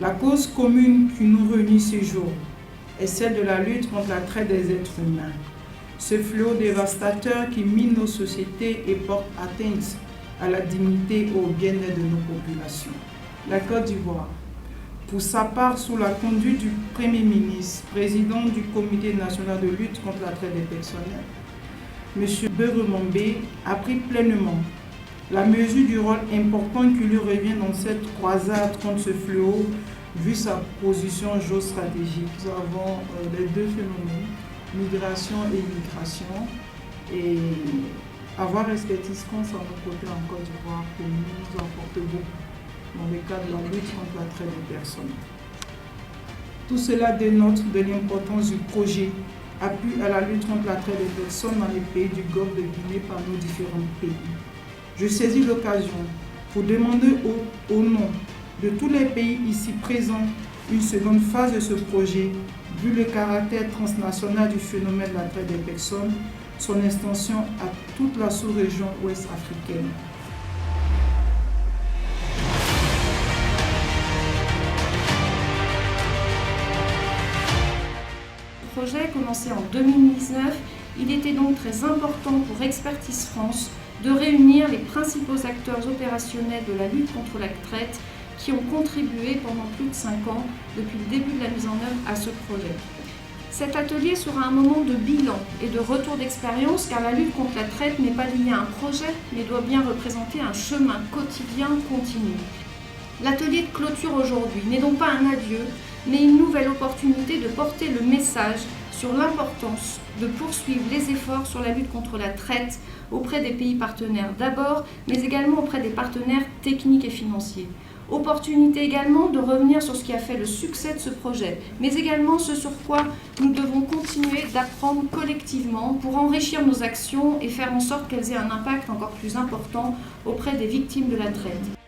La cause commune qui nous réunit ce jour est celle de la lutte contre la traite des êtres humains. Ce fléau dévastateur qui mine nos sociétés et porte atteinte à la dignité et au bien-être de nos populations. La Côte d'Ivoire, pour sa part, sous la conduite du Premier ministre, président du Comité national de lutte contre la traite des personnes, M. Beremombe, a pris pleinement la mesure du rôle important qui lui revient dans cette croisade contre ce fléau, vu sa position géostratégique. Nous avons les deux phénomènes, migration et immigration, et avoir expertise à nos côtés en Côte d'Ivoire pour nous apporter beaucoup dans le cadre de la lutte contre la traite des personnes. Tout cela dénote de l'importance du projet appui à la lutte contre la traite des personnes dans les pays du Golfe de Guinée par nos différents pays. Je saisis l'occasion pour demander au nom de tous les pays ici présents une seconde phase de ce projet, vu le caractère transnational du phénomène de la traite des personnes, son extension à toute la sous-région ouest africaine. Le projet commencé en 2019, il était donc très important pour Expertise France de réunir les principaux acteurs opérationnels de la lutte contre la traite qui ont contribué pendant plus de 5 ans depuis le début de la mise en œuvre à ce projet. Cet atelier sera un moment de bilan et de retour d'expérience car la lutte contre la traite n'est pas liée à un projet mais doit bien représenter un chemin quotidien continu. L'atelier de clôture aujourd'hui n'est donc pas un adieu mais une nouvelle opportunité de porter le message sur l'importance de poursuivre les efforts sur la lutte contre la traite auprès des pays partenaires d'abord, mais également auprès des partenaires techniques et financiers. Opportunité également de revenir sur ce qui a fait le succès de ce projet, mais également ce sur quoi nous devons continuer d'apprendre collectivement pour enrichir nos actions et faire en sorte qu'elles aient un impact encore plus important auprès des victimes de la traite.